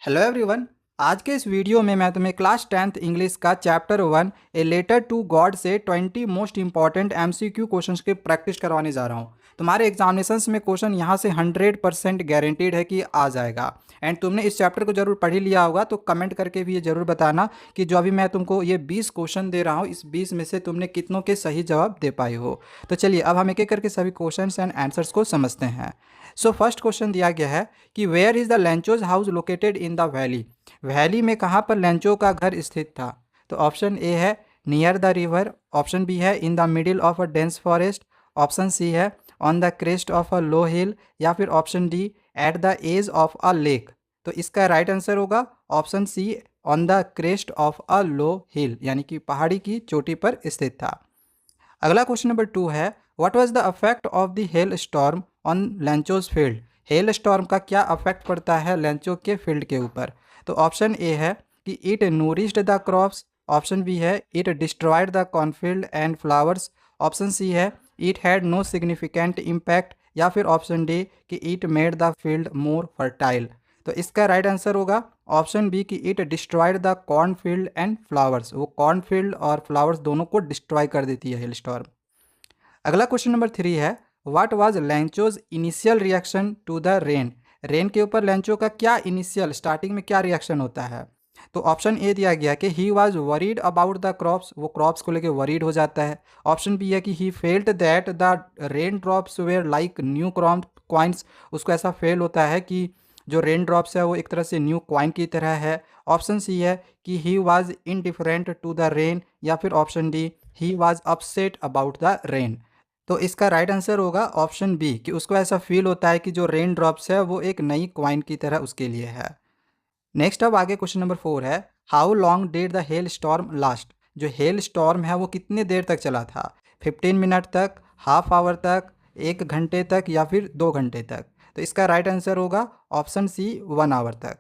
Hello everyone. आज के इस वीडियो में मैं तुम्हें क्लास 10th इंग्लिश का chapter 1 a letter to God से 20 मोस्ट इंपॉर्टेंट एमसीक्यू क्वेश्चंस की प्रैक्टिस करवाने जा रहा हूँ। तुम्हारे एग्जामिनेशंस में क्वेश्चन यहाँ से 100% गारंटीड है कि आ जाएगा। एंड तुमने इस चैप्टर को जरूर पढ़ ही लिया होगा, तो कमेंट करके भी ये जरूर बताना कि जो अभी मैं तुमको ये 20 क्वेश्चन दे रहा हूँ, इस 20 में से तुमने कितनों के सही जवाब दे पाई हो। तो चलिए अब हम एक एक करके सभी क्वेश्चन एंड आंसर्स को समझते हैं। सो फर्स्ट क्वेश्चन दिया गया है कि where is the Lencho's house located in the valley. Valley में कहाँ पर लेंचो का घर स्थित था? तो ऑप्शन ए है near the river, option B है in the middle of a dense forest, option C है on the crest of a low hill, या फिर option D at the edge of a lake. तो इसका right answer होगा option C on the crest of a low hill, यानी कि पहाड़ी की चोटी पर स्थित था। अगला क्वेश्चन नंबर 2 है what was the affect of the hell storm on Lencho's field. Hello storm का क्या अफेक्ट पड़ता है लेंचो के फील्ड के ऊपर? तो ऑप्शन ए है कि it nourished the crops, option B है it destroyed the cornfield and flowers, option C है it had no significant impact, या फिर ऑप्शन डी कि it made the field more fertile. तो इसका राइट आंसर होगा ऑप्शन बी कि it destroyed the corn field and flowers. वो corn field और फ्लावर्स दोनों को डिस्ट्रॉय कर देती है हेल स्टॉर्म। अगला क्वेश्चन नंबर 3 है what was Lencho's initial reaction to the rain. Rain के ऊपर लेंचो का क्या इनिशियल स्टार्टिंग में क्या रिएक्शन होता है? तो ऑप्शन ए दिया गया कि he was worried about the crops, वो क्रॉप्स को लेके वरीड हो जाता है। ऑप्शन बी है कि he felt that the rain drops were like new crop coins, उसको ऐसा फेल होता है कि जो रेन ड्रॉप्स है वो एक तरह से न्यू क्वाइन की तरह है। ऑप्शन सी है कि he was indifferent to the rain, या फिर option D he was upset about the rain. तो इसका राइट आंसर होगा ऑप्शन बी कि उसको ऐसा फील होता है कि जो रेन ड्रॉप्स है वो एक नई क्वाइन की तरह उसके लिए है। नेक्स्ट अब आगे क्वेश्चन नंबर 4 है how long did the hell storm last. जो हेल स्टॉर्म है वो कितने देर तक चला था? 15 मिनट तक, हाफ आवर तक, 1 घंटे तक, या फिर 2 घंटे तक? तो इसका राइट आंसर होगा ऑप्शन सी 1 आवर तक।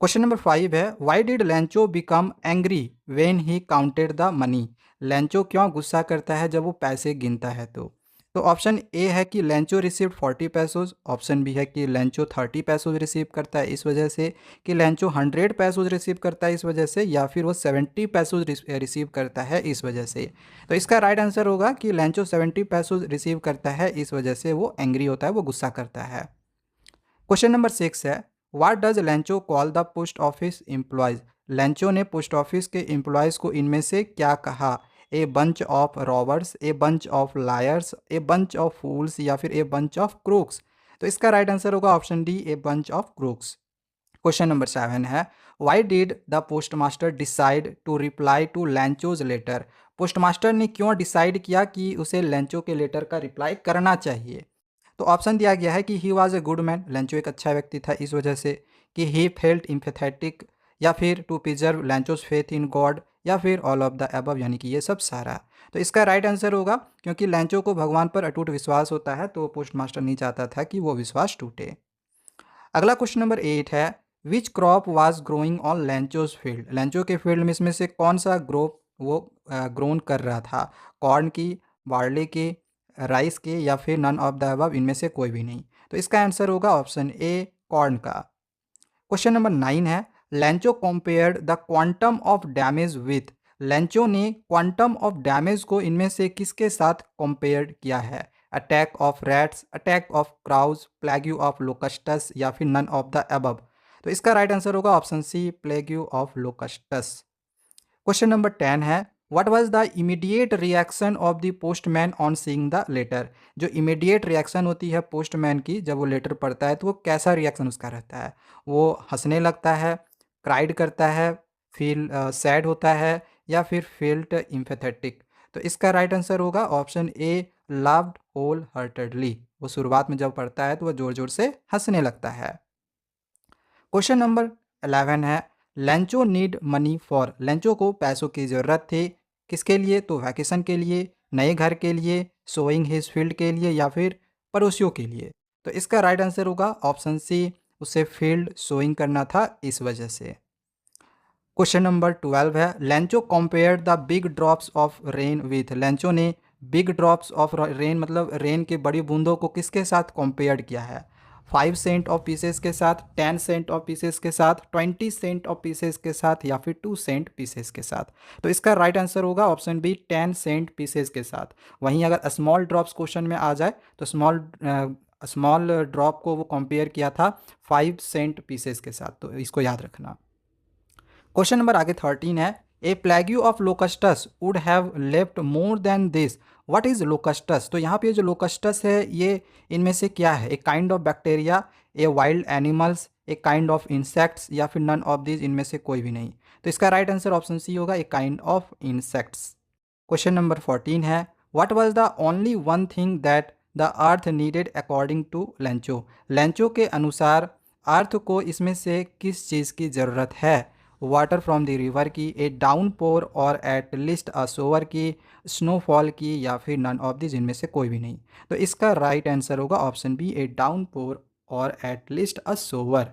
क्वेश्चन नंबर 5 है why did Lencho become angry when he counted the money. Lencho क्यों गुस्सा करता है जब वो पैसे गिनता है? तो ऑप्शन ए है कि Lencho received 40 pesos, option B है कि लेंचो 30 पैसोज रिसीव करता है इस वजह से, कि लेंचो 100 पैसोज रिसीव करता है इस वजह से, या फिर वो 70 पैसोज रिसीव करता है इस वजह से। तो इसका राइट आंसर होगा कि लेंचो 70 पैसोज रिसीव करता है, इस वजह से वो एंग्री होता है, वो गुस्सा करता है। क्वेश्चन नंबर 6 है what does Lencho call the post office employees. Lencho ने पोस्ट ऑफिस के एम्प्लॉयज़ को इनमें से क्या कहा? A bunch of robbers, a bunch of liars, a bunch of fools, या फिर ए बंच ऑफ क्रूक्स? तो इसका राइट आंसर होगा option D a bunch of crooks. Question number 7 है why did the postmaster decide to reply to Lencho's letter. Postmaster ने क्यों decide किया कि उसे लेंचो के लेटर का रिप्लाई करना चाहिए? तो ऑप्शन दिया गया है कि he was a good man, Lencho एक अच्छा व्यक्ति था इस वजह से, कि ही फेल्ट इम्पैथेटिक, या फिर to preserve Lencho's faith in God, या फिर ऑल ऑफ द अबव, यानी कि ये सब सारा। तो इसका राइट आंसर होगा क्योंकि लेंचो को भगवान पर अटूट विश्वास होता है, तो पोस्ट मास्टर नहीं चाहता था कि वो विश्वास टूटे। अगला क्वेश्चन नंबर 8 है which crop was growing on Lencho's field. Lencho के फील्ड में इसमें से कौन सा ग्रोप वो ग्रोन कर रहा था? कॉर्न की, बार्ले की, राइस के, या फिर नन ऑफ द अबव, इनमें से कोई भी नहीं? तो इसका आंसर होगा ऑप्शन ए कॉर्न का। क्वेश्चन नंबर 9 है Lencho compared the quantum of damage with. Lencho ने क्वांटम ऑफ डैमेज को इनमें से किसके साथ कंपेयर किया है? Attack of rats, attack of crows, plague of locusts, या फिर नन ऑफ द अबव? तो इसका राइट आंसर होगा option C plague of locusts. Question number 10 है what was the immediate reaction of the postman on seeing the letter. जो immediate reaction होती है postman की जब वो लेटर पढ़ता है, तो वो कैसा रिएक्शन उसका रहता है? वो हंसने लगता है, क्राइड करता है, फील सैड होता है, या फिर फील्ट इम्पैथेटिक? तो इसका राइट आंसर होगा option A loved wholeheartedly. वो शुरुआत में जब पढ़ता है तो वह जोर जोर से हंसने लगता है। क्वेश्चन नंबर 11 है Lencho need money for. Lencho को पैसों की ज़रूरत थी किसके लिए? तो वैकेशन के लिए, नए घर के लिए, सोइंग हिज फील्ड के लिए, या फिर पड़ोसियों के लिए? तो इसका राइट आंसर होगा ऑप्शन सी उसे फील्ड सोइंग करना था इस वजह से। क्वेश्चन नंबर 12 है Lencho compare the big drops of rain with. Lencho ने बिग ड्रॉप्स ऑफ रेन मतलब रेन के बड़ी बूंदों को किसके साथ कंपेयर किया है? 5 सेंट ऑफ पीसेस के साथ, 10 सेंट ऑफ पीसेस के साथ, 20 सेंट ऑफ पीसेस के साथ या फिर 2 सेंट पीसेस के साथ। तो इसका राइट आंसर होगा ऑप्शन बी 10 सेंट पीसेस के साथ। वहीं अगर स्मॉल ड्रॉप्स क्वेश्चन में आ जाए तो स्मॉल ड्रॉप को वो कंपेयर किया था 5 सेंट पीसेस के साथ, तो इसको याद रखना। क्वेश्चन नंबर आगे 13 है, a plague of locusts would have left more than this, what is locusts. तो यहाँ पे जो लोकस्टस है ये इनमें से क्या है, ए kind of bacteria, a wild animals, A kind of insects या फिर नन ऑफ दिस, इनमें से कोई भी नहीं। तो इसका राइट आंसर ऑप्शन सी होगा, a kind of insects. Question number 14 है, what was the only one thing that the earth needed according to Lencho. Lencho के अनुसार अर्थ को इसमें से किस चीज़ की ज़रूरत है, वाटर फ्रॉम द रिवर की, ए downpour or at least a sober की, स्नोफॉल की या फिर नन ऑफ दिस, इनमें से कोई भी नहीं। तो इसका राइट आंसर होगा option B, a downpour or at least a shower.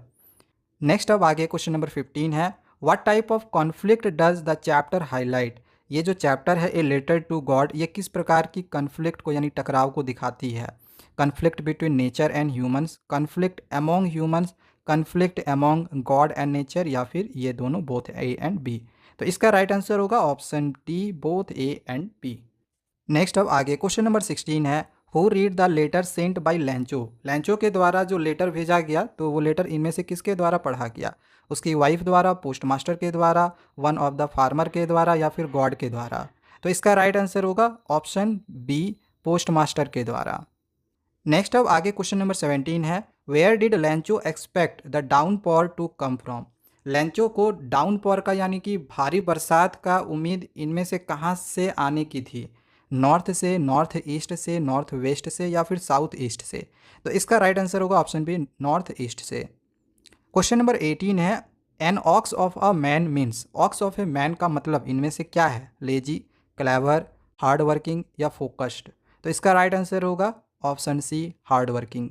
Next अब आगे क्वेश्चन नंबर 15 है, what type of conflict does the chapter highlight. ये जो चैप्टर है ए लेटर टू गॉड, ये किस प्रकार की कन्फ्लिक्ट को यानी टकराव को दिखाती है। Conflict between nature and humans, conflict among humans, conflict among God and nature या फिर ये दोनों, बोथ ए एंड बी। तो इसका राइट आंसर होगा option D, both A and B. Next अब आगे क्वेश्चन नंबर 16 है, who read the letter sent by Lencho. Lencho के द्वारा जो लेटर भेजा गया तो वो लेटर इनमें से किसके द्वारा पढ़ा गया, उसकी वाइफ द्वारा, पोस्ट मास्टर के द्वारा, वन ऑफ द फार्मर के द्वारा या फिर गॉड के द्वारा। तो इसका राइट आंसर होगा ऑप्शन बी, पोस्ट मास्टर के द्वारा। नेक्स्ट अब आगे क्वेश्चन नंबर 17 है, where did Lencho expect the downpour to come from. Lencho को डाउनपॉर का यानी कि भारी बरसात का उम्मीद इनमें से कहाँ से आने की थी, नॉर्थ से, नॉर्थ ईस्ट से, नॉर्थ वेस्ट से या फिर साउथ ईस्ट से। तो इसका राइट आंसर होगा ऑप्शन बी, नॉर्थ ईस्ट से। क्वेश्चन नंबर 18 है, an ox of a man means. Ox of a man का मतलब इनमें से क्या है, लेजी, क्लेवर, हार्ड वर्किंग या फोकस्ड। तो इसका राइट आंसर होगा option C, hard working.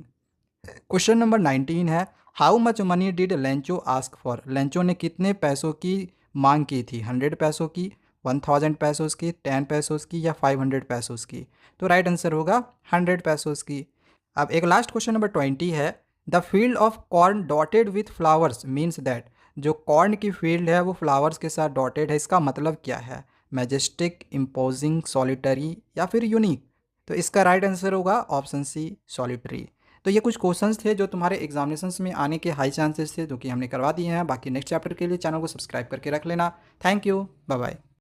Question number 19 है, how much money did Lencho ask for. Lencho ने कितने पैसों की मांग की थी, 100 पैसों की, 1000 पैसोस की, 10 पैसोस की या 500 पैसोस की। तो राइट आंसर होगा 100 पैसोस की। अब एक लास्ट क्वेश्चन नंबर 20 है, the field of corn dotted with flowers means that. जो कॉर्न की फील्ड है वो फ्लावर्स के साथ डॉटेड है, इसका मतलब क्या है, मैजेस्टिक, इम्पोजिंग, सॉलिटरी या फिर यूनिक। तो इसका राइट आंसर होगा ऑप्शन सी, सॉलिटरी। तो ये कुछ क्वेश्चंस थे जो तुम्हारे एग्जामिनेशंस में आने के हाई चांसेस थे, जो कि हमने करवा दिए हैं। बाकी नेक्स्ट चैप्टर के लिए चैनल को सब्सक्राइब करके रख लेना। Thank you, bye bye.